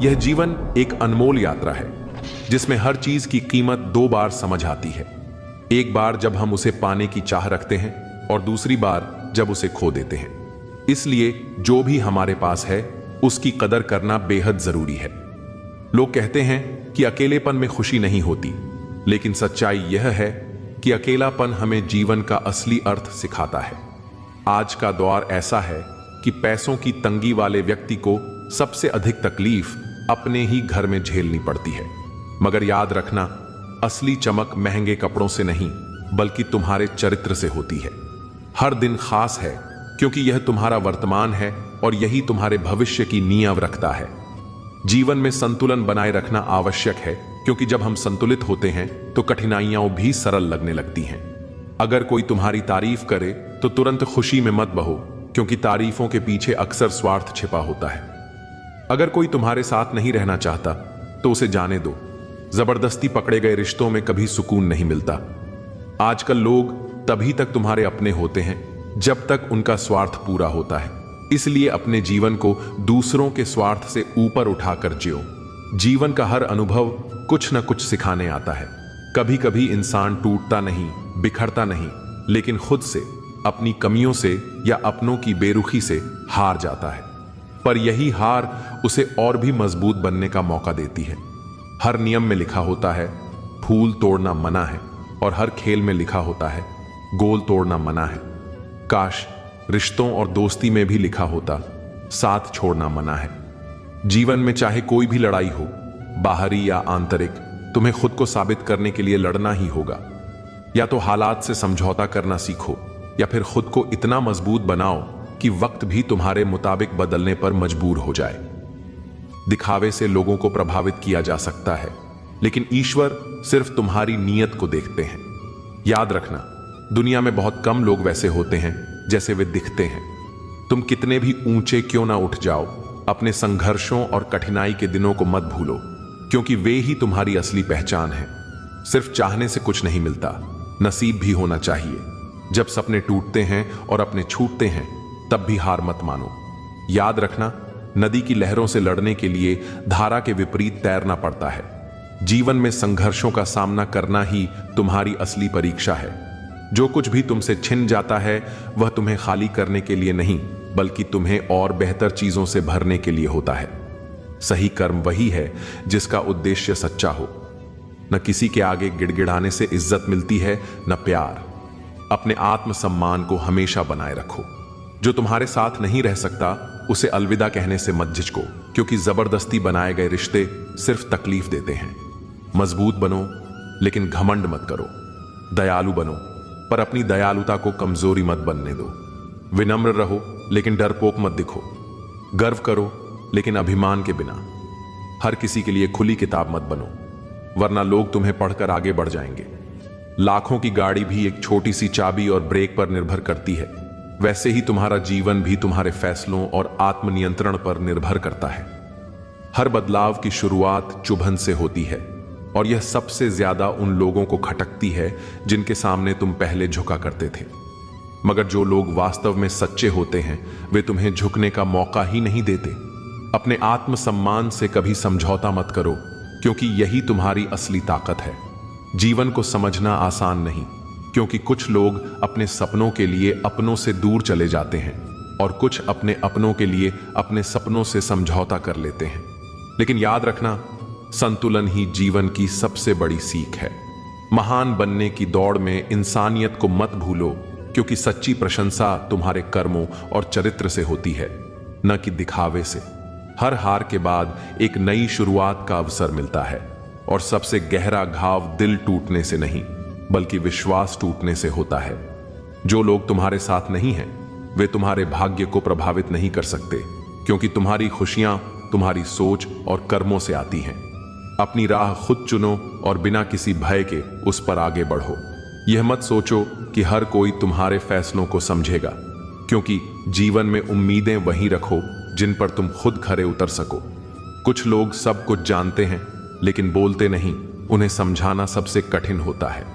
यह जीवन एक अनमोल यात्रा है जिसमें हर चीज की कीमत दो बार समझ आती है। एक बार जब हम उसे पाने की चाह रखते हैं और दूसरी बार जब उसे खो देते हैं। इसलिए जो भी हमारे पास है उसकी कदर करना बेहद जरूरी है। लोग कहते हैं कि अकेलेपन में खुशी नहीं होती, लेकिन सच्चाई यह है कि अकेलापन हमें जीवन का असली अर्थ सिखाता है। आज का दौर ऐसा है कि पैसों की तंगी वाले व्यक्ति को सबसे अधिक तकलीफ अपने ही घर में झेलनी पड़ती है। मगर याद रखना, असली चमक महंगे कपड़ों से नहीं बल्कि तुम्हारे चरित्र से होती है। हर दिन खास है क्योंकि यह तुम्हारा वर्तमान है और यही तुम्हारे भविष्य की नींव रखता है। जीवन में संतुलन बनाए रखना आवश्यक है क्योंकि जब हम संतुलित होते हैं तो कठिनाइयां भी सरल लगने लगती हैं। अगर कोई तुम्हारी तारीफ करे तो तुरंत खुशी में मत बहो, क्योंकि तारीफों के पीछे अक्सर स्वार्थ छिपा होता है। अगर कोई तुम्हारे साथ नहीं रहना चाहता तो उसे जाने दो। जबरदस्ती पकड़े गए रिश्तों में कभी सुकून नहीं मिलता। आजकल लोग तभी तक तुम्हारे अपने होते हैं जब तक उनका स्वार्थ पूरा होता है। इसलिए अपने जीवन को दूसरों के स्वार्थ से ऊपर उठाकर जियो। जीवन का हर अनुभव कुछ न कुछ सिखाने आता है। कभी कभी इंसान टूटता नहीं, बिखरता नहीं, लेकिन खुद से, अपनी कमियों से या अपनों की बेरुखी से हार जाता है। पर यही हार उसे और भी मजबूत बनने का मौका देती है। हर नियम में लिखा होता है फूल तोड़ना मना है, और हर खेल में लिखा होता है गोल तोड़ना मना है। काश रिश्तों और दोस्ती में भी लिखा होता साथ छोड़ना मना है। जीवन में चाहे कोई भी लड़ाई हो, बाहरी या आंतरिक, तुम्हें खुद को साबित करने के लिए लड़ना ही होगा। या तो हालात से समझौता करना सीखो या फिर खुद को इतना मजबूत बनाओ कि वक्त भी तुम्हारे मुताबिक बदलने पर मजबूर हो जाए। दिखावे से लोगों को प्रभावित किया जा सकता है, लेकिन ईश्वर सिर्फ तुम्हारी नीयत को देखते हैं। याद रखना, दुनिया में बहुत कम लोग वैसे होते हैं जैसे वे दिखते हैं। तुम कितने भी ऊंचे क्यों ना उठ जाओ, अपने संघर्षों और कठिनाई के दिनों को मत भूलो, क्योंकि वे ही तुम्हारी असली पहचान है। सिर्फ चाहने से कुछ नहीं मिलता, नसीब भी होना चाहिए। जब सपने टूटते हैं और अपने छूटते हैं तब भी हार मत मानो। याद रखना, नदी की लहरों से लड़ने के लिए धारा के विपरीत तैरना पड़ता है। जीवन में संघर्षों का सामना करना ही तुम्हारी असली परीक्षा है। जो कुछ भी तुमसे छिन जाता है वह तुम्हें खाली करने के लिए नहीं, बल्कि तुम्हें और बेहतर चीजों से भरने के लिए होता है। सही कर्म वही है जिसका उद्देश्य सच्चा हो। न किसी के आगे गिड़गिड़ाने से इज्जत मिलती है, न प्यार। अपने आत्मसम्मान को हमेशा बनाए रखो। जो तुम्हारे साथ नहीं रह सकता उसे अलविदा कहने से मत झिझको, क्योंकि जबरदस्ती बनाए गए रिश्ते सिर्फ तकलीफ देते हैं। मजबूत बनो लेकिन घमंड मत करो। दयालु बनो पर अपनी दयालुता को कमजोरी मत बनने दो। विनम्र रहो लेकिन डरपोक मत दिखो। गर्व करो लेकिन अभिमान के बिना। हर किसी के लिए खुली किताब मत बनो, वरना लोग तुम्हें पढ़कर आगे बढ़ जाएंगे। लाखों की गाड़ी भी एक छोटी सी चाबी और ब्रेक पर निर्भर करती है। वैसे ही तुम्हारा जीवन भी तुम्हारे फैसलों और आत्मनियंत्रण पर निर्भर करता है। हर बदलाव की शुरुआत चुभन से होती है, और यह सबसे ज्यादा उन लोगों को खटकती है जिनके सामने तुम पहले झुका करते थे। मगर जो लोग वास्तव में सच्चे होते हैं वे तुम्हें झुकने का मौका ही नहीं देते। अपने आत्मसम्मान से कभी समझौता मत करो, क्योंकि यही तुम्हारी असली ताकत है। जीवन को समझना आसान नहीं, क्योंकि कुछ लोग अपने सपनों के लिए अपनों से दूर चले जाते हैं और कुछ अपने अपनों के लिए अपने सपनों से समझौता कर लेते हैं। लेकिन याद रखना, संतुलन ही जीवन की सबसे बड़ी सीख है। महान बनने की दौड़ में इंसानियत को मत भूलो, क्योंकि सच्ची प्रशंसा तुम्हारे कर्मों और चरित्र से होती है, न कि दिखावे से। हर हार के बाद एक नई शुरुआत का अवसर मिलता है, और सबसे गहरा घाव दिल टूटने से नहीं बल्कि विश्वास टूटने से होता है। जो लोग तुम्हारे साथ नहीं हैं वे तुम्हारे भाग्य को प्रभावित नहीं कर सकते, क्योंकि तुम्हारी खुशियां तुम्हारी सोच और कर्मों से आती हैं। अपनी राह खुद चुनो और बिना किसी भय के उस पर आगे बढ़ो। यह मत सोचो कि हर कोई तुम्हारे फैसलों को समझेगा, क्योंकि जीवन में उम्मीदें वहीं रखो जिन पर तुम खुद खरे उतर सको। कुछ लोग सब कुछ जानते हैं लेकिन बोलते नहीं, उन्हें समझाना सबसे कठिन होता है।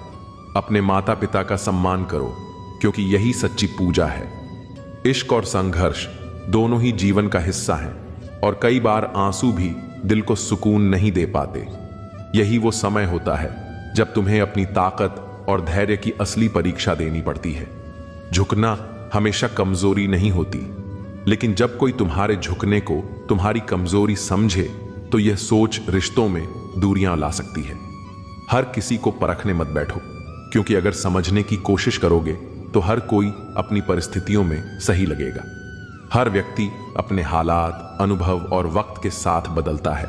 अपने माता पिता का सम्मान करो, क्योंकि यही सच्ची पूजा है। इश्क और संघर्ष दोनों ही जीवन का हिस्सा हैं, और कई बार आंसू भी दिल को सुकून नहीं दे पाते। यही वो समय होता है जब तुम्हें अपनी ताकत और धैर्य की असली परीक्षा देनी पड़ती है। झुकना हमेशा कमजोरी नहीं होती, लेकिन जब कोई तुम्हारे झुकने को तुम्हारी कमजोरी समझे तो यह सोच रिश्तों में दूरियां ला सकती है। हर किसी को परखने मत बैठो, क्योंकि अगर समझने की कोशिश करोगे तो हर कोई अपनी परिस्थितियों में सही लगेगा। हर व्यक्ति अपने हालात, अनुभव और वक्त के साथ बदलता है,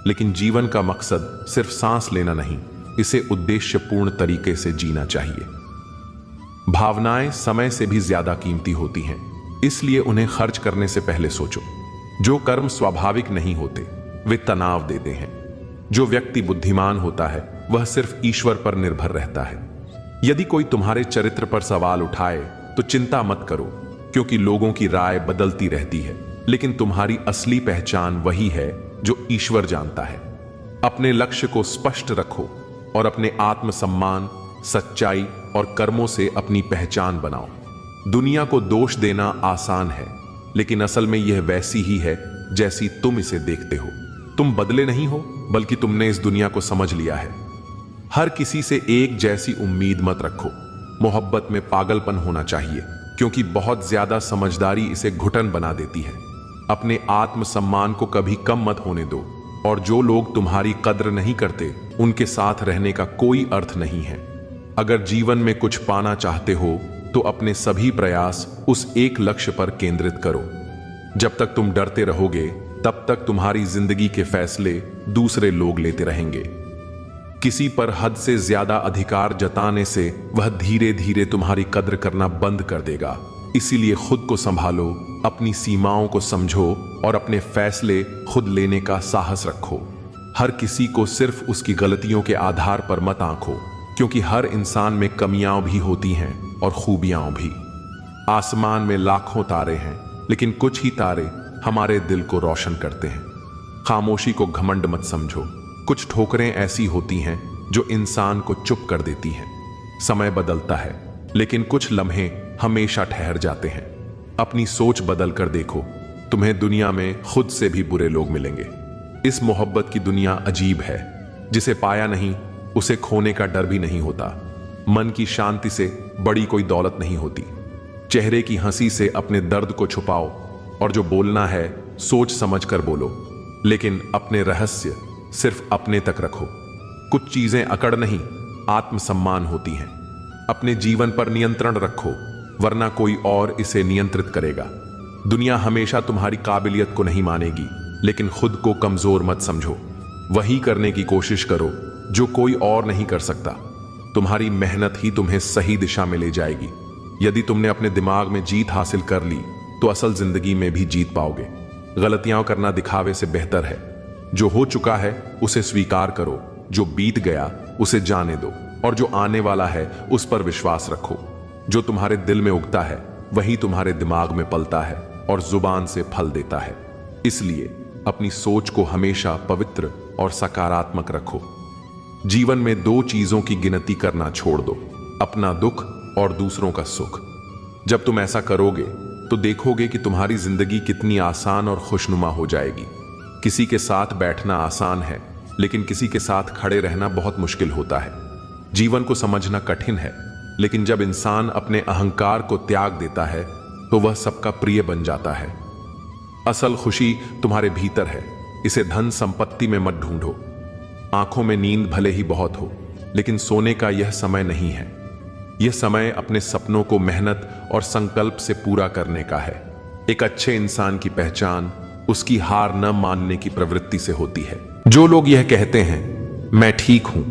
लेकिन जीवन का मकसद सिर्फ सांस लेना नहीं, इसे उद्देश्यपूर्ण तरीके से जीना चाहिए। भावनाएं समय से भी ज्यादा कीमती होती हैं, इसलिए उन्हें खर्च करने से पहले सोचो। जो कर्म स्वाभाविक नहीं होते वे तनाव देते हैं। जो व्यक्ति बुद्धिमान होता है वह सिर्फ ईश्वर पर निर्भर रहता है। यदि कोई तुम्हारे चरित्र पर सवाल उठाए तो चिंता मत करो, क्योंकि लोगों की राय बदलती रहती है, लेकिन तुम्हारी असली पहचान वही है जो ईश्वर जानता है। अपने लक्ष्य को स्पष्ट रखो और अपने आत्मसम्मान, सच्चाई और कर्मों से अपनी पहचान बनाओ। दुनिया को दोष देना आसान है, लेकिन असल में यह वैसी ही है जैसी तुम इसे देखते हो। तुम बदले नहीं हो, बल्कि तुमने इस दुनिया को समझ लिया है। हर किसी से एक जैसी उम्मीद मत रखो। मोहब्बत में पागलपन होना चाहिए, क्योंकि बहुत ज्यादा समझदारी इसे घुटन बना देती है। अपने आत्मसम्मान को कभी कम मत होने दो, और जो लोग तुम्हारी कद्र नहीं करते उनके साथ रहने का कोई अर्थ नहीं है। अगर जीवन में कुछ पाना चाहते हो तो अपने सभी प्रयास उस एक लक्ष्य पर केंद्रित करो। जब तक तुम डरते रहोगे तब तक तुम्हारी जिंदगी के फैसले दूसरे लोग लेते रहेंगे। किसी पर हद से ज्यादा अधिकार जताने से वह धीरे धीरे तुम्हारी कद्र करना बंद कर देगा। इसीलिए खुद को संभालो, अपनी सीमाओं को समझो और अपने फैसले खुद लेने का साहस रखो। हर किसी को सिर्फ उसकी गलतियों के आधार पर मत आंको, क्योंकि हर इंसान में कमियां भी होती हैं और खूबियां भी। आसमान में लाखों तारे हैं, लेकिन कुछ ही तारे हमारे दिल को रोशन करते हैं। खामोशी को घमंड मत समझो। कुछ ठोकरें ऐसी होती हैं जो इंसान को चुप कर देती हैं। समय बदलता है, लेकिन कुछ लम्हे हमेशा ठहर जाते हैं। अपनी सोच बदल कर देखो, तुम्हें दुनिया में खुद से भी बुरे लोग मिलेंगे। इस मोहब्बत की दुनिया अजीब है। जिसे पाया नहीं उसे खोने का डर भी नहीं होता। मन की शांति से बड़ी कोई दौलत नहीं होती। चेहरे की हंसी से अपने दर्द को छुपाओ, और जो बोलना है सोच समझ कर बोलो, लेकिन अपने रहस्य सिर्फ अपने तक रखो। कुछ चीजें अकड़ नहीं, आत्मसम्मान होती हैं। अपने जीवन पर नियंत्रण रखो, वरना कोई और इसे नियंत्रित करेगा। दुनिया हमेशा तुम्हारी काबिलियत को नहीं मानेगी, लेकिन खुद को कमजोर मत समझो। वही करने की कोशिश करो जो कोई और नहीं कर सकता। तुम्हारी मेहनत ही तुम्हें सही दिशा में ले जाएगी। यदि तुमने अपने दिमाग में जीत हासिल कर ली तो असल जिंदगी में भी जीत पाओगे। गलतियां करना दिखावे से बेहतर है। जो हो चुका है उसे स्वीकार करो, जो बीत गया उसे जाने दो, और जो आने वाला है उस पर विश्वास रखो। जो तुम्हारे दिल में उगता है वही तुम्हारे दिमाग में पलता है और जुबान से फल देता है। इसलिए अपनी सोच को हमेशा पवित्र और सकारात्मक रखो। जीवन में दो चीजों की गिनती करना छोड़ दो, अपना दुख और दूसरों का सुख। जब तुम ऐसा करोगे तो देखोगे कि तुम्हारी जिंदगी कितनी आसान और खुशनुमा हो जाएगी। किसी के साथ बैठना आसान है, लेकिन किसी के साथ खड़े रहना बहुत मुश्किल होता है। जीवन को समझना कठिन है, लेकिन जब इंसान अपने अहंकार को त्याग देता है तो वह सबका प्रिय बन जाता है। असल खुशी तुम्हारे भीतर है, इसे धन संपत्ति में मत ढूंढो। आंखों में नींद भले ही बहुत हो, लेकिन सोने का यह समय नहीं है। यह समय अपने सपनों को मेहनत और संकल्प से पूरा करने का है। एक अच्छे इंसान की पहचान उसकी हार न मानने की प्रवृत्ति से होती है। जो लोग यह कहते हैं मैं ठीक हूं,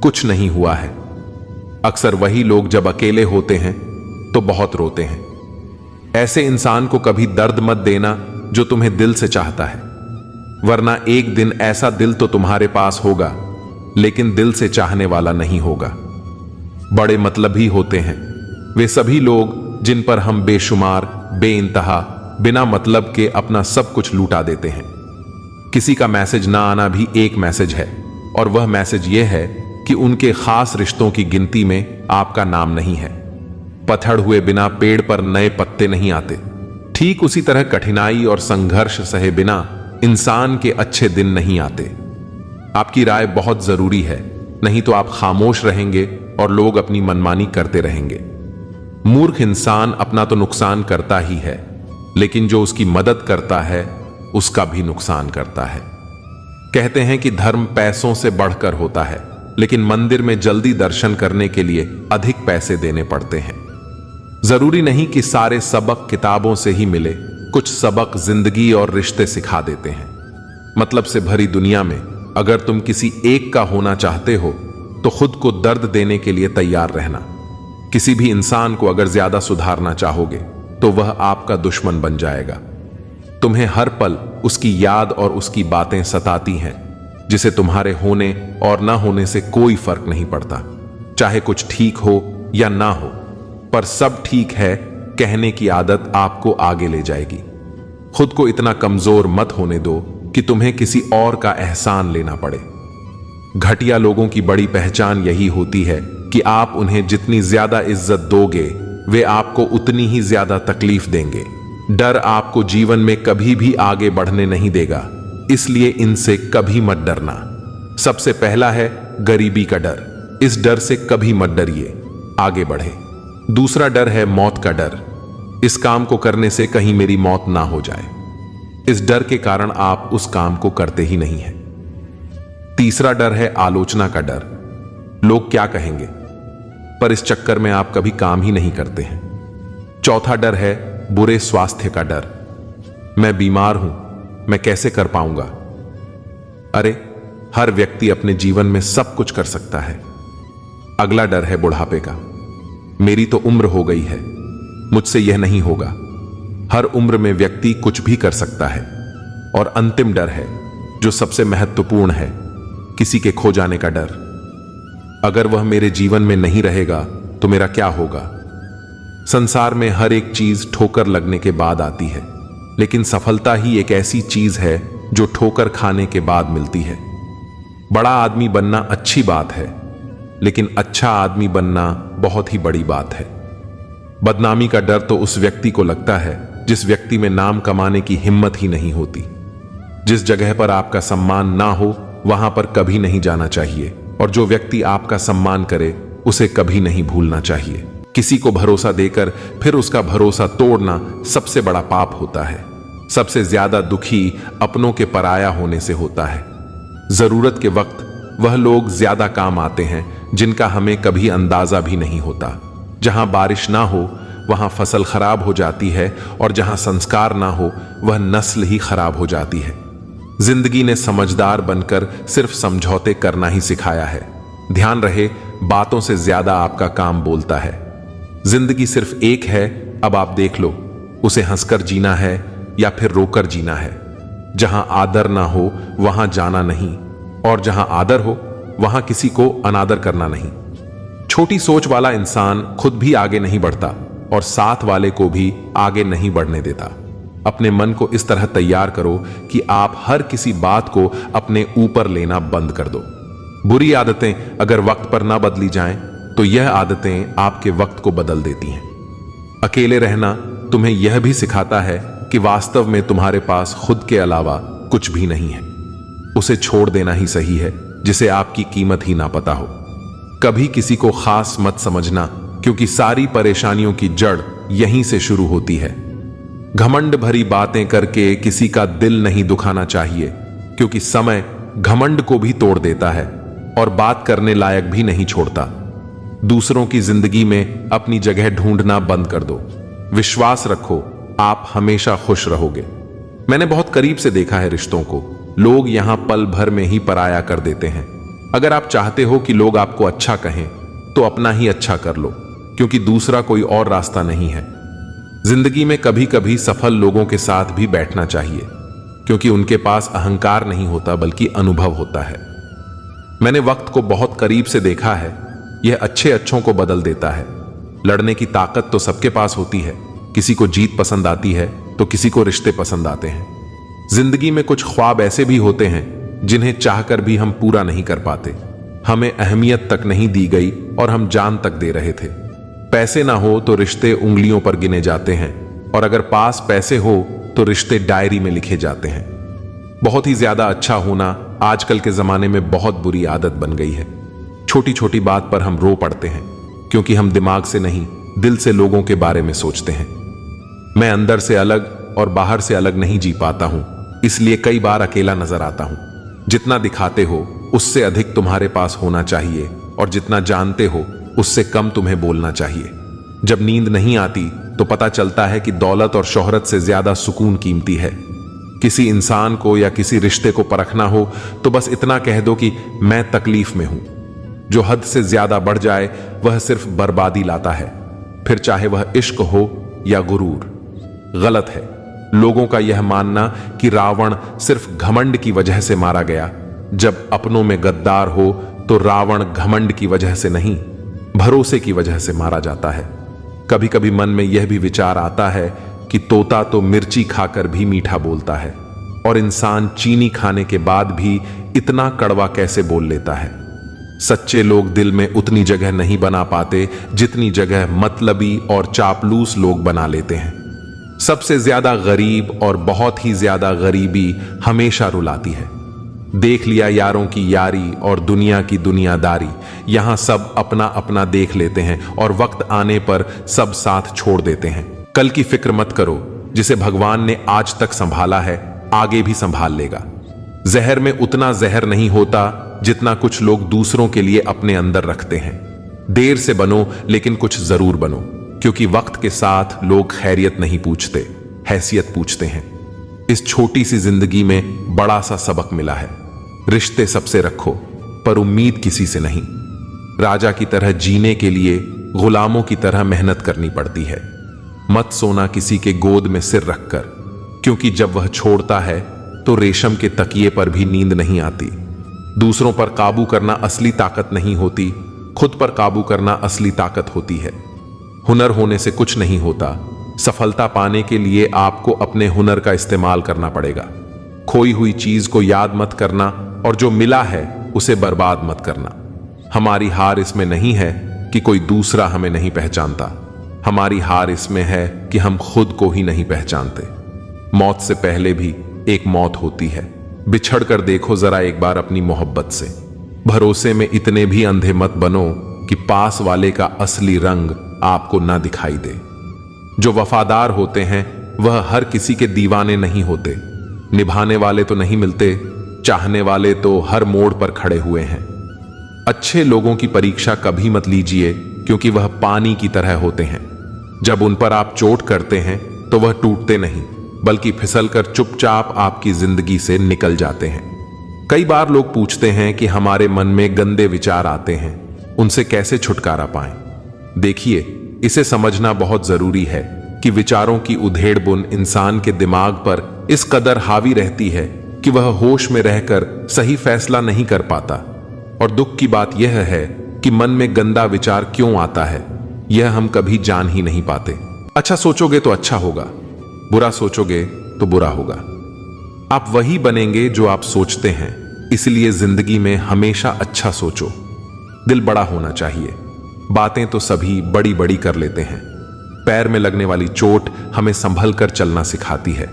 कुछ नहीं हुआ है, अक्सर वही लोग जब अकेले होते हैं तो बहुत रोते हैं। ऐसे इंसान को कभी दर्द मत देना जो तुम्हें दिल से चाहता है, वरना एक दिन ऐसा दिल तो तुम्हारे पास होगा, लेकिन दिल से चाहने वाला नहीं होगा। बड़े मतलबी होते हैं वे सभी लोग जिन पर हम बेशुमार, बेइंतहा, बिना मतलब के अपना सब कुछ लूटा देते हैं। किसी का मैसेज ना आना भी एक मैसेज है, और वह मैसेज यह है कि उनके खास रिश्तों की गिनती में आपका नाम नहीं है। पतझड़ हुए बिना पेड़ पर नए पत्ते नहीं आते। ठीक उसी तरह कठिनाई और संघर्ष सहे बिना इंसान के अच्छे दिन नहीं आते। आपकी राय बहुत जरूरी है, नहीं तो आप खामोश रहेंगे और लोग अपनी मनमानी करते रहेंगे। मूर्ख इंसान अपना तो नुकसान करता ही है, लेकिन जो उसकी मदद करता है उसका भी नुकसान करता है। कहते हैं कि धर्म पैसों से बढ़कर होता है, लेकिन मंदिर में जल्दी दर्शन करने के लिए अधिक पैसे देने पड़ते हैं। जरूरी नहीं कि सारे सबक किताबों से ही मिले, कुछ सबक जिंदगी और रिश्ते सिखा देते हैं। मतलब से भरी दुनिया में अगर तुम किसी एक का होना चाहते हो तो खुद को दर्द देने के लिए तैयार रहना। किसी भी इंसान को अगर ज्यादा सुधारना चाहोगे तो वह आपका दुश्मन बन जाएगा। तुम्हें हर पल उसकी याद और उसकी बातें सताती हैं, जिसे तुम्हारे होने और ना होने से कोई फर्क नहीं पड़ता। चाहे कुछ ठीक हो या ना हो, पर सब ठीक है कहने की आदत आपको आगे ले जाएगी। खुद को इतना कमजोर मत होने दो कि तुम्हें किसी और का एहसान लेना पड़े। घटिया लोगों की बड़ी पहचान यही होती है कि आप उन्हें जितनी ज्यादा इज्जत दोगे, वे आपको उतनी ही ज्यादा तकलीफ देंगे। डर आपको जीवन में कभी भी आगे बढ़ने नहीं देगा, इसलिए इनसे कभी मत डरना। सबसे पहला है गरीबी का डर। इस डर से कभी मत डरिए, आगे बढ़े। दूसरा डर है मौत का डर। इस काम को करने से कहीं मेरी मौत ना हो जाए। इस डर के कारण आप उस काम को करते ही नहीं हैं। तीसरा डर है आलोचना का डर। लोग क्या कहेंगे, पर इस चक्कर में आप कभी काम ही नहीं करते हैं। चौथा डर है बुरे स्वास्थ्य का डर। मैं बीमार हूं, मैं कैसे कर पाऊंगा। अरे, हर व्यक्ति अपने जीवन में सब कुछ कर सकता है। अगला डर है बुढ़ापे का। मेरी तो उम्र हो गई है, मुझसे यह नहीं होगा। हर उम्र में व्यक्ति कुछ भी कर सकता है। और अंतिम डर है जो सबसे महत्वपूर्ण है, किसी के खो जाने का डर। अगर वह मेरे जीवन में नहीं रहेगा तो मेरा क्या होगा। संसार में हर एक चीज ठोकर लगने के बाद आती है, लेकिन सफलता ही एक ऐसी चीज है जो ठोकर खाने के बाद मिलती है। बड़ा आदमी बनना अच्छी बात है, लेकिन अच्छा आदमी बनना बहुत ही बड़ी बात है। बदनामी का डर तो उस व्यक्ति को लगता है जिस व्यक्ति में नाम कमाने की हिम्मत ही नहीं होती। जिस जगह पर आपका सम्मान ना हो वहां पर कभी नहीं जाना चाहिए, और जो व्यक्ति आपका सम्मान करे उसे कभी नहीं भूलना चाहिए। किसी को भरोसा देकर फिर उसका भरोसा तोड़ना सबसे बड़ा पाप होता है। सबसे ज्यादा दुखी अपनों के पराया होने से होता है। जरूरत के वक्त वह लोग ज्यादा काम आते हैं जिनका हमें कभी अंदाजा भी नहीं होता। जहां बारिश ना हो वहां फसल खराब हो जाती है, और जहां संस्कार ना हो वह नस्ल ही खराब हो जाती है। जिंदगी ने समझदार बनकर सिर्फ समझौते करना ही सिखाया है। ध्यान रहे, बातों से ज्यादा आपका काम बोलता है। जिंदगी सिर्फ एक है, अब आप देख लो, उसे हंसकर जीना है या फिर रोकर जीना है। जहां आदर ना हो वहां जाना नहीं, और जहां आदर हो वहां किसी को अनादर करना नहीं। छोटी सोच वाला इंसान खुद भी आगे नहीं बढ़ता और साथ वाले को भी आगे नहीं बढ़ने देता। अपने मन को इस तरह तैयार करो कि आप हर किसी बात को अपने ऊपर लेना बंद कर दो। बुरी आदतें अगर वक्त पर ना बदली जाएं, तो यह आदतें आपके वक्त को बदल देती हैं। अकेले रहना तुम्हें यह भी सिखाता है कि वास्तव में तुम्हारे पास खुद के अलावा कुछ भी नहीं है। उसे छोड़ देना ही सही है जिसे आपकी कीमत ही ना पता हो। कभी किसी को खास मत समझना, क्योंकि सारी परेशानियों की जड़ यहीं से शुरू होती है। घमंड भरी बातें करके किसी का दिल नहीं दुखाना चाहिए, क्योंकि समय घमंड को भी तोड़ देता है और बात करने लायक भी नहीं छोड़ता। दूसरों की जिंदगी में अपनी जगह ढूंढना बंद कर दो। विश्वास रखो, आप हमेशा खुश रहोगे। मैंने बहुत करीब से देखा है रिश्तों को। लोग यहां पल भर में ही पराया कर देते हैं। अगर आप चाहते हो कि लोग आपको अच्छा कहें, तो अपना ही अच्छा कर लो, क्योंकि दूसरा कोई और रास्ता नहीं है। जिंदगी में कभी कभी सफल लोगों के साथ भी बैठना चाहिए, क्योंकि उनके पास अहंकार नहीं होता बल्कि अनुभव होता है। मैंने वक्त को बहुत करीब से देखा है। यह अच्छे अच्छों को बदल देता है। लड़ने की ताकत तो सबके पास होती है। किसी को जीत पसंद आती है तो किसी को रिश्ते पसंद आते हैं। जिंदगी में कुछ ख्वाब ऐसे भी होते हैं जिन्हें चाहकर भी हम पूरा नहीं कर पाते। हमें अहमियत तक नहीं दी गई और हम जान तक दे रहे थे। पैसे ना हो तो रिश्ते उंगलियों पर गिने जाते हैं, और अगर पास पैसे हो तो रिश्ते डायरी में लिखे जाते हैं। बहुत ही ज्यादा अच्छा होना आजकल के जमाने में बहुत बुरी आदत बन गई है। छोटी छोटी बात पर हम रो पड़ते हैं क्योंकि हम दिमाग से नहीं, दिल से लोगों के बारे में सोचते हैं। मैं अंदर से अलग और बाहर से अलग नहीं जी पाता हूं, इसलिए कई बार अकेला नजर आता हूं। जितना दिखाते हो उससे अधिक तुम्हारे पास होना चाहिए, और जितना जानते हो उससे कम तुम्हें बोलना चाहिए। जब नींद नहीं आती तो पता चलता है कि दौलत और शोहरत से ज्यादा सुकून कीमती है। किसी इंसान को या किसी रिश्ते को परखना हो तो बस इतना कह दो कि मैं तकलीफ में हूं। जो हद से ज्यादा बढ़ जाए वह सिर्फ बर्बादी लाता है, फिर चाहे वह इश्क हो या गुरूर। गलत है लोगों का यह मानना कि रावण सिर्फ घमंड की वजह से मारा गया। जब अपनों में गद्दार हो तो रावण घमंड की वजह से नहीं, भरोसे की वजह से मारा जाता है। कभी कभी मन में यह भी विचार आता है कि तोता तो मिर्ची खाकर भी मीठा बोलता है, और इंसान चीनी खाने के बाद भी इतना कड़वा कैसे बोल लेता है। सच्चे लोग दिल में उतनी जगह नहीं बना पाते जितनी जगह मतलबी और चापलूस लोग बना लेते हैं। सबसे ज्यादा गरीब और बहुत ही ज्यादा गरीबी हमेशा रुलाती है। देख लिया यारों की यारी और दुनिया की दुनियादारी, यहां सब अपना अपना देख लेते हैं और वक्त आने पर सब साथ छोड़ देते हैं। कल की फिक्र मत करो, जिसे भगवान ने आज तक संभाला है आगे भी संभाल लेगा। जहर में उतना जहर नहीं होता जितना कुछ लोग दूसरों के लिए अपने अंदर रखते हैं। देर से बनो लेकिन कुछ जरूर बनो, क्योंकि वक्त के साथ लोग खैरियत नहीं पूछते, हैसियत पूछते हैं। इस छोटी सी जिंदगी में बड़ा सा सबक मिला है। रिश्ते सबसे रखो पर उम्मीद किसी से नहीं। राजा की तरह जीने के लिए गुलामों की तरह मेहनत करनी पड़ती है। मत सोना किसी के गोद में सिर रखकर, क्योंकि जब वह छोड़ता है तो रेशम के तकिए पर भी नींद नहीं आती। दूसरों पर काबू करना असली ताकत नहीं होती, खुद पर काबू करना असली ताकत होती है। हुनर होने से कुछ नहीं होता, सफलता पाने के लिए आपको अपने हुनर का इस्तेमाल करना पड़ेगा। खोई हुई चीज को याद मत करना और जो मिला है उसे बर्बाद मत करना। हमारी हार इसमें नहीं है कि कोई दूसरा हमें नहीं पहचानता, हमारी हार इसमें है कि हम खुद को ही नहीं पहचानते। मौत से पहले भी एक मौत होती है। बिछड़ कर देखो जरा एक बार अपनी मोहब्बत से। भरोसे में इतने भी अंधे मत बनो कि पास वाले का असली रंग आपको ना दिखाई दे। जो वफादार होते हैं वह हर किसी के दीवाने नहीं होते। निभाने वाले तो नहीं मिलते, चाहने वाले तो हर मोड़ पर खड़े हुए हैं। अच्छे लोगों की परीक्षा कभी मत लीजिए, क्योंकि वह पानी की तरह होते हैं। जब उन पर आप चोट करते हैं तो वह टूटते नहीं, बल्कि फिसलकर चुपचाप आपकी जिंदगी से निकल जाते हैं। कई बार लोग पूछते हैं कि हमारे मन में गंदे विचार आते हैं, उनसे कैसे छुटकारा पाएं। देखिए, इसे समझना बहुत जरूरी है कि विचारों की उधेड़ बुन इंसान के दिमाग पर इस कदर हावी रहती है कि वह होश में रहकर सही फैसला नहीं कर पाता। और दुख की बात यह है कि मन में गंदा विचार क्यों आता है, यह हम कभी जान ही नहीं पाते। अच्छा सोचोगे तो अच्छा होगा, बुरा सोचोगे तो बुरा होगा। आप वही बनेंगे जो आप सोचते हैं, इसलिए जिंदगी में हमेशा अच्छा सोचो। दिल बड़ा होना चाहिए। बातें तो सभी बड़ी बड़ी कर लेते हैं। पैर में लगने वाली चोट हमें संभल कर चलना सिखाती है,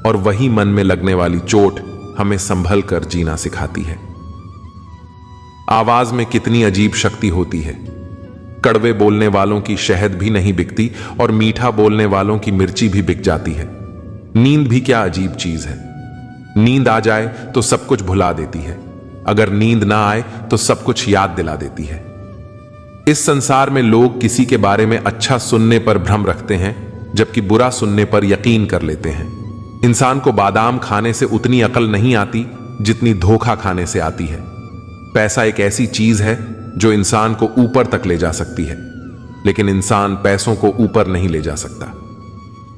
और वही मन में लगने वाली चोट हमें संभल कर जीना सिखाती है। आवाज में कितनी अजीब शक्ति होती है। कड़वे बोलने वालों की शहद भी नहीं बिकती और मीठा बोलने वालों की मिर्ची भी बिक जाती है। नींद भी क्या अजीब चीज है। नींद आ जाए तो सब कुछ भुला देती है, अगर नींद ना आए तो सब कुछ याद दिला देती है। इस संसार में लोग किसी के बारे में अच्छा सुनने पर भ्रम रखते हैं, जबकि बुरा सुनने पर यकीन कर लेते हैं। इंसान को बादाम खाने से उतनी अकल नहीं आती जितनी धोखा खाने से आती है। पैसा एक ऐसी चीज है जो इंसान को ऊपर तक ले जा सकती है, लेकिन इंसान पैसों को ऊपर नहीं ले जा सकता।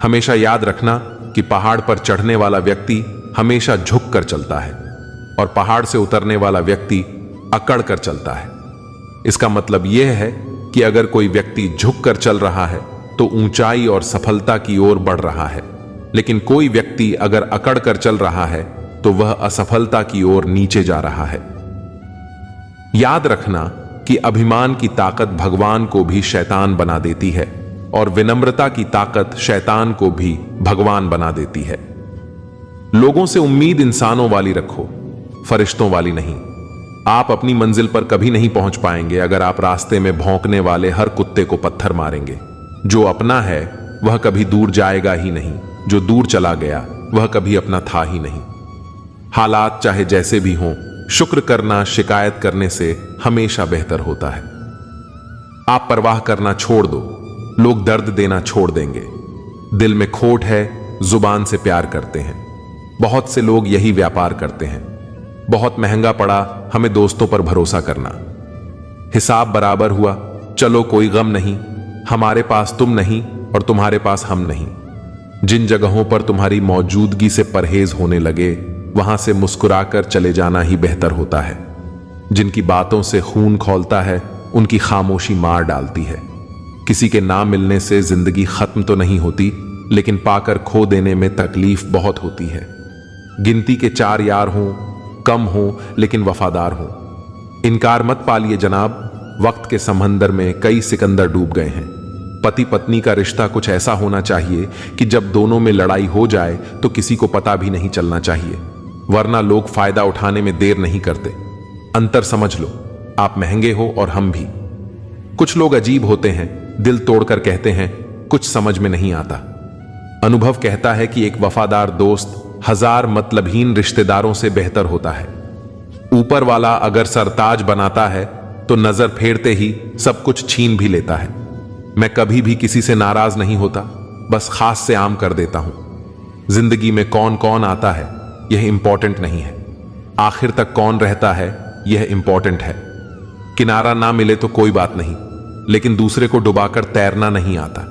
हमेशा याद रखना कि पहाड़ पर चढ़ने वाला व्यक्ति हमेशा झुक कर चलता है और पहाड़ से उतरने वाला व्यक्ति अकड़ कर चलता है। इसका मतलब यह है कि अगर कोई व्यक्ति झुक कर चल रहा है तो ऊंचाई और सफलता की ओर बढ़ रहा है, लेकिन कोई व्यक्ति अगर अकड़ कर चल रहा है तो वह असफलता की ओर नीचे जा रहा है। याद रखना कि अभिमान की ताकत भगवान को भी शैतान बना देती है और विनम्रता की ताकत शैतान को भी भगवान बना देती है। लोगों से उम्मीद इंसानों वाली रखो, फरिश्तों वाली नहीं। आप अपनी मंजिल पर कभी नहीं पहुंच पाएंगे अगर आप रास्ते में भौंकने वाले हर कुत्ते को पत्थर मारेंगे। जो अपना है वह कभी दूर जाएगा ही नहीं, जो दूर चला गया वह कभी अपना था ही नहीं। हालात चाहे जैसे भी हों, शुक्र करना शिकायत करने से हमेशा बेहतर होता है। आप परवाह करना छोड़ दो, लोग दर्द देना छोड़ देंगे। दिल में खोट है, जुबान से प्यार करते हैं। बहुत से लोग यही व्यापार करते हैं। बहुत महंगा पड़ा हमें दोस्तों पर भरोसा करना। हिसाब बराबर हुआ, चलो कोई गम नहीं, हमारे पास तुम नहीं और तुम्हारे पास हम नहीं। जिन जगहों पर तुम्हारी मौजूदगी से परहेज होने लगे, वहां से मुस्कुराकर चले जाना ही बेहतर होता है। जिनकी बातों से खून खौलता है, उनकी खामोशी मार डालती है। किसी के ना मिलने से जिंदगी खत्म तो नहीं होती, लेकिन पाकर खो देने में तकलीफ बहुत होती है। गिनती के 4 यार हों, कम हों लेकिन वफादार हों। इनकार मत पालिए जनाब, वक्त के समंदर में कई सिकंदर डूब गए हैं। पति पत्नी का रिश्ता कुछ ऐसा होना चाहिए कि जब दोनों में लड़ाई हो जाए तो किसी को पता भी नहीं चलना चाहिए, वरना लोग फायदा उठाने में देर नहीं करते। अंतर समझ लो, आप महंगे हो और हम भी। कुछ लोग अजीब होते हैं, दिल तोड़कर कहते हैं कुछ समझ में नहीं आता। अनुभव कहता है कि एक वफादार दोस्त 1000 मतलबहीन रिश्तेदारों से बेहतर होता है। ऊपर वाला अगर सरताज बनाता है तो नजर फेरते ही सब कुछ छीन भी लेता है। मैं कभी भी किसी से नाराज नहीं होता, बस खास से आम कर देता हूं। जिंदगी में कौन कौन आता है यह इंपॉर्टेंट नहीं है, आखिर तक कौन रहता है यह इंपॉर्टेंट है। किनारा ना मिले तो कोई बात नहीं, लेकिन दूसरे को डुबाकर तैरना नहीं आता।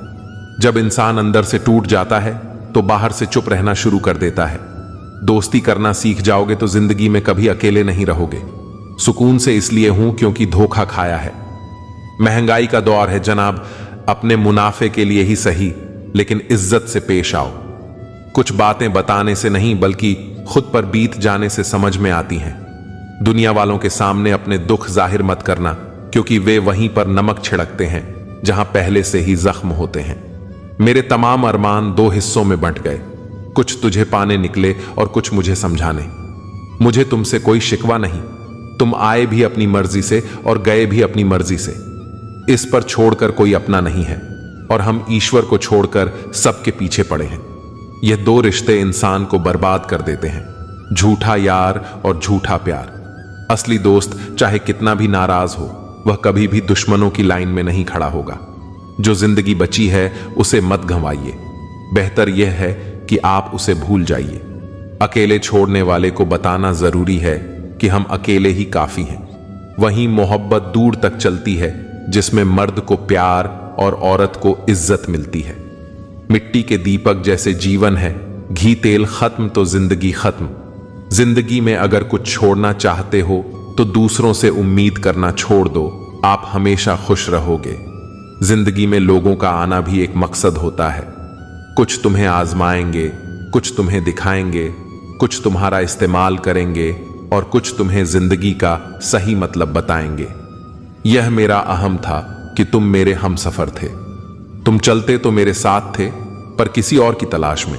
जब इंसान अंदर से टूट जाता है तो बाहर से चुप रहना शुरू कर देता है। दोस्ती करना सीख जाओगे तो जिंदगी में कभी अकेले नहीं रहोगे। सुकून से इसलिए हूं क्योंकि धोखा खाया है। महंगाई का दौर है जनाब, अपने मुनाफे के लिए ही सही, लेकिन इज्जत से पेश आओ। कुछ बातें बताने से नहीं बल्कि खुद पर बीत जाने से समझ में आती हैं। दुनिया वालों के सामने अपने दुख जाहिर मत करना, क्योंकि वे वहीं पर नमक छिड़कते हैं जहां पहले से ही जख्म होते हैं। मेरे तमाम अरमान 2 हिस्सों में बंट गए, कुछ तुझे पाने निकले और कुछ मुझे समझाने। मुझे तुमसे कोई शिकवा नहीं, तुम आए भी अपनी मर्जी से और गए भी अपनी मर्जी से। इस पर छोड़कर कोई अपना नहीं है और हम ईश्वर को छोड़कर सबके पीछे पड़े हैं। यह 2 रिश्ते इंसान को बर्बाद कर देते हैं, झूठा यार और झूठा प्यार। असली दोस्त चाहे कितना भी नाराज हो, वह कभी भी दुश्मनों की लाइन में नहीं खड़ा होगा। जो जिंदगी बची है उसे मत गंवाइए, बेहतर यह है कि आप उसे भूल जाइए। अकेले छोड़ने वाले को बताना जरूरी है कि हम अकेले ही काफी हैं। वहीं मोहब्बत दूर तक चलती है जिसमें मर्द को प्यार और औरत को इज्जत मिलती है। मिट्टी के दीपक जैसे जीवन है, घी तेल खत्म तो जिंदगी खत्म। जिंदगी में अगर कुछ छोड़ना चाहते हो तो दूसरों से उम्मीद करना छोड़ दो, आप हमेशा खुश रहोगे। जिंदगी में लोगों का आना भी एक मकसद होता है। कुछ तुम्हें आजमाएंगे, कुछ तुम्हें दिखाएंगे, कुछ तुम्हारा इस्तेमाल करेंगे और कुछ तुम्हें जिंदगी का सही मतलब बताएंगे। यह मेरा अहम था कि तुम मेरे हमसफर थे। तुम चलते तो मेरे साथ थे, पर किसी और की तलाश में।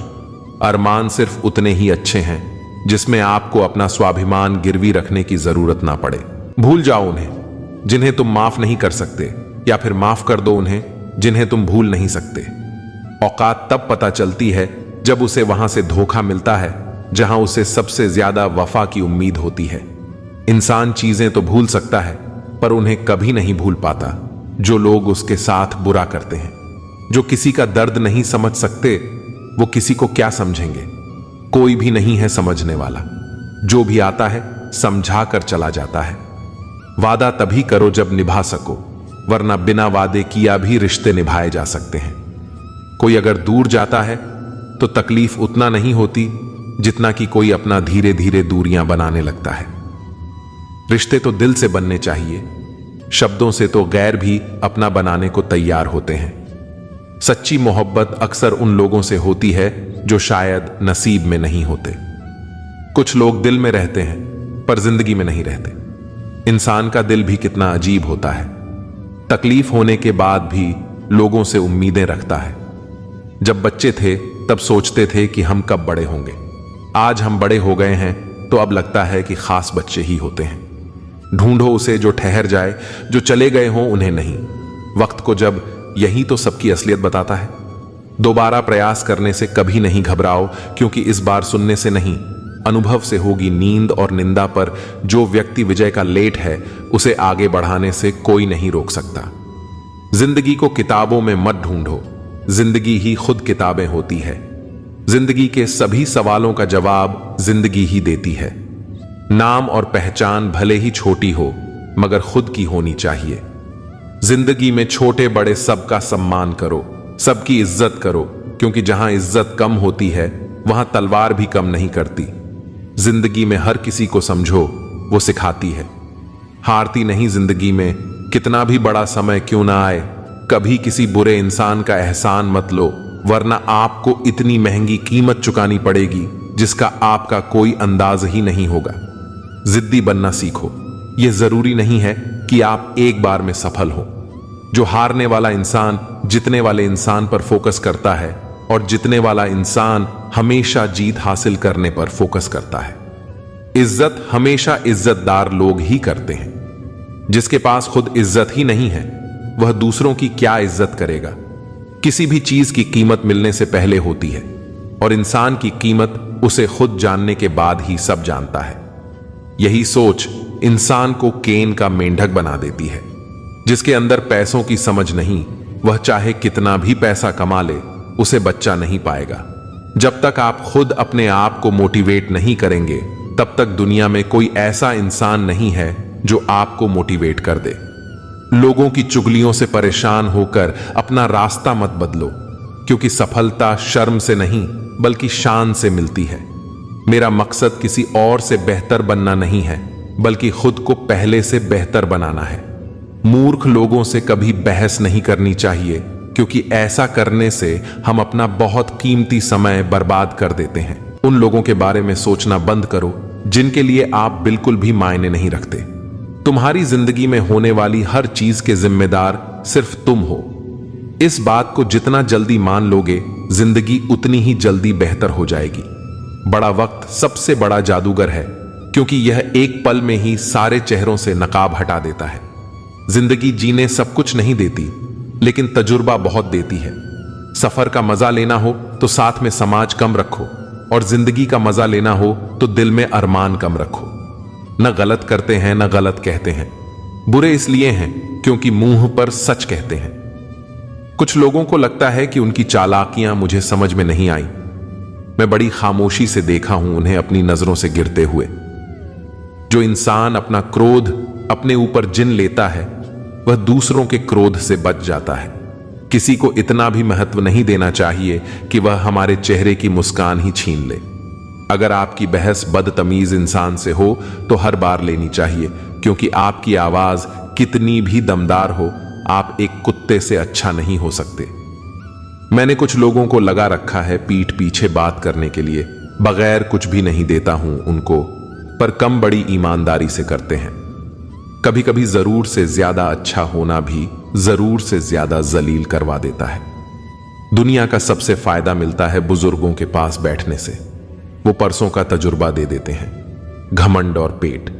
अरमान सिर्फ उतने ही अच्छे हैं जिसमें आपको अपना स्वाभिमान गिरवी रखने की जरूरत ना पड़े। भूल जाओ उन्हें जिन्हें तुम माफ नहीं कर सकते, या फिर माफ कर दो उन्हें जिन्हें तुम भूल नहीं सकते। औकात तब पता चलती है जब उसे वहां से धोखा मिलता है जहां उसे सबसे ज्यादा वफा की उम्मीद होती है। इंसान चीजें तो भूल सकता है, पर उन्हें कभी नहीं भूल पाता जो लोग उसके साथ बुरा करते हैं। जो किसी का दर्द नहीं समझ सकते, वो किसी को क्या समझेंगे। कोई भी नहीं है समझने वाला, जो भी आता है समझा कर चला जाता है। वादा तभी करो जब निभा सको, वरना बिना वादे किया भी रिश्ते निभाए जा सकते हैं। कोई अगर दूर जाता है तो तकलीफ उतना नहीं होती जितना कि कोई अपना धीरे धीरे दूरियां बनाने लगता है। रिश्ते तो दिल से बनने चाहिए, शब्दों से तो गैर भी अपना बनाने को तैयार होते हैं। सच्ची मोहब्बत अक्सर उन लोगों से होती है जो शायद नसीब में नहीं होते। कुछ लोग दिल में रहते हैं पर जिंदगी में नहीं रहते। इंसान का दिल भी कितना अजीब होता है, तकलीफ होने के बाद भी लोगों से उम्मीदें रखता है। जब बच्चे थे तब सोचते थे कि हम कब बड़े होंगे, आज हम बड़े हो गए हैं तो अब लगता है कि खास बच्चे ही होते हैं। ढूंढो उसे जो ठहर जाए, जो चले गए हों उन्हें नहीं। वक्त को जब यही तो सबकी असलियत बताता है। दोबारा प्रयास करने से कभी नहीं घबराओ, क्योंकि इस बार सुनने से नहीं, अनुभव से होगी नींद और निंदा। पर जो व्यक्ति विजय का लेट है उसे आगे बढ़ाने से कोई नहीं रोक सकता। जिंदगी को किताबों में मत ढूंढो, जिंदगी ही खुद किताबें होती है। जिंदगी के सभी सवालों का जवाब जिंदगी ही देती है। नाम और पहचान भले ही छोटी हो मगर खुद की होनी चाहिए। जिंदगी में छोटे बड़े सबका सम्मान करो, सबकी इज्जत करो, क्योंकि जहां इज्जत कम होती है वहां तलवार भी कम नहीं करती। जिंदगी में हर किसी को समझो, वो सिखाती है। हारती नहीं जिंदगी में, कितना भी बड़ा समय क्यों ना आए। कभी किसी बुरे इंसान का एहसान मत लो, वरना आपको इतनी महंगी कीमत चुकानी पड़ेगी जिसका आपका कोई अंदाज ही नहीं होगा। जिद्दी बनना सीखो। यह जरूरी नहीं है कि आप एक बार में सफल हो। जो हारने वाला इंसान जीतने वाले इंसान पर फोकस करता है, और जीतने वाला इंसान हमेशा जीत हासिल करने पर फोकस करता है। इज्जत हमेशा इज्जतदार लोग ही करते हैं। जिसके पास खुद इज्जत ही नहीं है वह दूसरों की क्या इज्जत करेगा। किसी भी चीज की कीमत मिलने से पहले होती है, और इंसान की कीमत उसे खुद जानने के बाद ही सब जानता है। यही सोच इंसान को केन का मेंढक बना देती है। जिसके अंदर पैसों की समझ नहीं, वह चाहे कितना भी पैसा कमा ले उसे बच्चा नहीं पाएगा। जब तक आप खुद अपने आप को मोटिवेट नहीं करेंगे तब तक दुनिया में कोई ऐसा इंसान नहीं है जो आपको मोटिवेट कर दे। लोगों की चुगलियों से परेशान होकर अपना रास्ता मत बदलो, क्योंकि सफलता शर्म से नहीं बल्कि शान से मिलती है। मेरा मकसद किसी और से बेहतर बनना नहीं है, बल्कि खुद को पहले से बेहतर बनाना है। मूर्ख लोगों से कभी बहस नहीं करनी चाहिए, क्योंकि ऐसा करने से हम अपना बहुत कीमती समय बर्बाद कर देते हैं। उन लोगों के बारे में सोचना बंद करो जिनके लिए आप बिल्कुल भी मायने नहीं रखते। तुम्हारी जिंदगी में होने वाली हर चीज के जिम्मेदार सिर्फ तुम हो। इस बात को जितना जल्दी मान लोगे, जिंदगी उतनी ही जल्दी बेहतर हो जाएगी। बड़ा वक्त सबसे बड़ा जादूगर है, क्योंकि यह एक पल में ही सारे चेहरों से नकाब हटा देता है। जिंदगी जीने सब कुछ नहीं देती, लेकिन तजुर्बा बहुत देती है। सफर का मजा लेना हो तो साथ में समाज कम रखो, और जिंदगी का मजा लेना हो तो दिल में अरमान कम रखो। न गलत करते हैं न गलत कहते हैं। बुरे इसलिए हैं क्योंकि मुंह पर सच कहते हैं। कुछ लोगों को लगता है कि उनकी चालाकियां मुझे समझ में नहीं आई। मैं बड़ी खामोशी से देखा हूं उन्हें अपनी नजरों से गिरते हुए। जो इंसान अपना क्रोध अपने ऊपर जिन लेता है वह दूसरों के क्रोध से बच जाता है। किसी को इतना भी महत्व नहीं देना चाहिए कि वह हमारे चेहरे की मुस्कान ही छीन ले। अगर आपकी बहस बदतमीज इंसान से हो तो हर बार लेनी चाहिए, क्योंकि आपकी आवाज कितनी भी दमदार हो, आप एक कुत्ते से अच्छा नहीं हो सकते। मैंने कुछ लोगों को लगा रखा है पीठ पीछे बात करने के लिए। बगैर कुछ भी नहीं देता हूं उनको, पर कम बड़ी ईमानदारी से करते हैं। कभी कभी जरूर से ज्यादा अच्छा होना भी जरूर से ज्यादा जलील करवा देता है। दुनिया का सबसे फायदा मिलता है बुजुर्गों के पास बैठने से। वो परसों का तजुर्बा दे देते हैं। घमंड और पेट,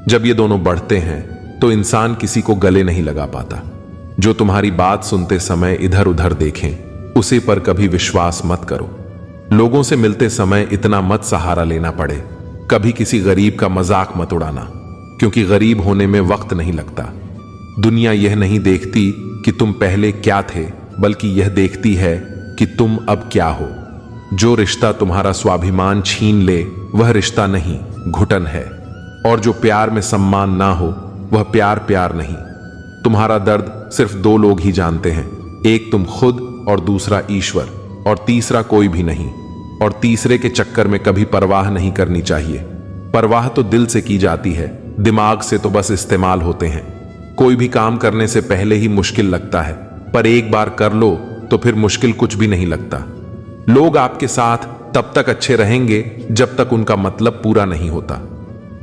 जब ये दोनों बढ़ते हैं तो इंसान किसी को गले नहीं लगा पाता। जो तुम्हारी बात सुनते समय इधर उधर देखें, उसे पर कभी विश्वास मत करो। लोगों से मिलते समय इतना मत सहारा लेना पड़े। कभी किसी गरीब का मजाक मत उड़ाना, क्योंकि गरीब होने में वक्त नहीं लगता। दुनिया यह नहीं देखती कि तुम पहले क्या थे, बल्कि यह देखती है कि तुम अब क्या हो। जो रिश्ता तुम्हारा स्वाभिमान छीन ले वह रिश्ता नहीं, घुटन है। और जो प्यार में सम्मान ना हो वह प्यार प्यार नहीं। तुम्हारा दर्द सिर्फ दो लोग ही जानते हैं, एक तुम खुद और दूसरा ईश्वर, और तीसरा कोई भी नहीं। और तीसरे के चक्कर में कभी परवाह नहीं करनी चाहिए। परवाह तो दिल से की जाती है, दिमाग से तो बस इस्तेमाल होते हैं। कोई भी काम करने से पहले ही मुश्किल लगता है, पर एक बार कर लो तो फिर मुश्किल कुछ भी नहीं लगता। लोग आपके साथ तब तक अच्छे रहेंगे जब तक उनका मतलब पूरा नहीं होता।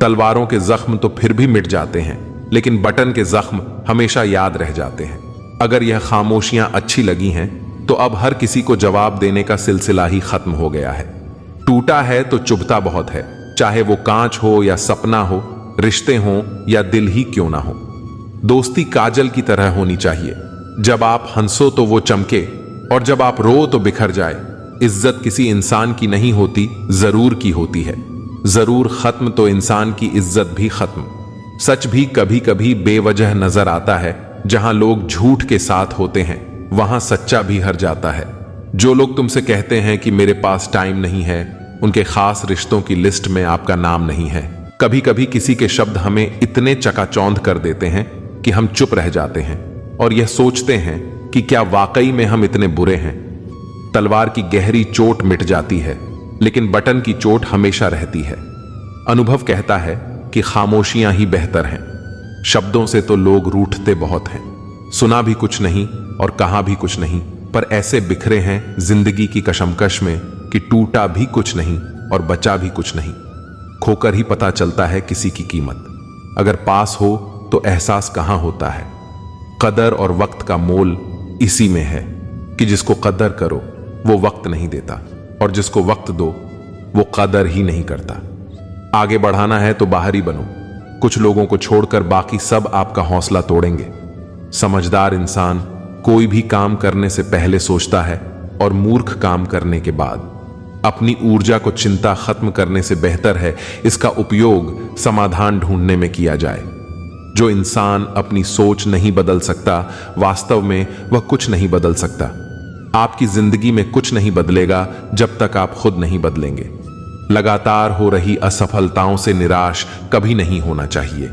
तलवारों के जख्म तो फिर भी मिट जाते हैं, लेकिन बटन के जख्म हमेशा याद रह जाते हैं। अगर यह खामोशियां अच्छी लगी हैं तो अब हर किसी को जवाब देने का सिलसिला ही खत्म हो गया है। टूटा है तो चुभता बहुत है, चाहे वो कांच हो या सपना हो, रिश्ते हों या दिल ही क्यों ना हो। दोस्ती काजल की तरह होनी चाहिए, जब आप हंसो तो वो चमके और जब आप रो तो बिखर जाए। इज्जत किसी इंसान की नहीं होती, जरूर की होती है। जरूर खत्म तो इंसान की इज्जत भी खत्म। सच भी कभी कभी बेवजह नजर आता है। जहां लोग झूठ के साथ होते हैं वहां सच्चा भी हर जाता है। जो लोग तुमसे कहते हैं कि मेरे पास टाइम नहीं है, उनके खास रिश्तों की लिस्ट में आपका नाम नहीं है। कभी कभी किसी के शब्द हमें इतने चकाचौंध कर देते हैं कि हम चुप रह जाते हैं और यह सोचते हैं कि क्या वाकई में हम इतने बुरे हैं। तलवार की गहरी चोट मिट जाती है, लेकिन बटन की चोट हमेशा रहती है। अनुभव कहता है कि खामोशियां ही बेहतर हैं। शब्दों से तो लोग रूठते बहुत हैं। सुना भी कुछ नहीं और कहा भी कुछ नहीं, पर ऐसे बिखरे हैं जिंदगी की कशमकश में कि टूटा भी कुछ नहीं और बचा भी कुछ नहीं। खोकर ही पता चलता है किसी की कीमत। अगर पास हो तो एहसास कहां होता है। कदर और वक्त का मोल इसी में है कि जिसको कदर करो वो वक्त नहीं देता और जिसको वक्त दो वो कदर ही नहीं करता। आगे बढ़ाना है तो बाहरी बनो। कुछ लोगों को छोड़कर बाकी सब आपका हौसला तोड़ेंगे। समझदार इंसान कोई भी काम करने से पहले सोचता है और मूर्ख काम करने के बाद। अपनी ऊर्जा को चिंता खत्म करने से बेहतर है इसका उपयोग समाधान ढूंढने में किया जाए। जो इंसान अपनी सोच नहीं बदल सकता, वास्तव में वह कुछ नहीं बदल सकता। आपकी जिंदगी में कुछ नहीं बदलेगा जब तक आप खुद नहीं बदलेंगे। लगातार हो रही असफलताओं से निराश कभी नहीं होना चाहिए,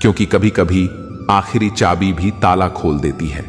क्योंकि कभी कभी आखिरी चाबी भी ताला खोल देती है।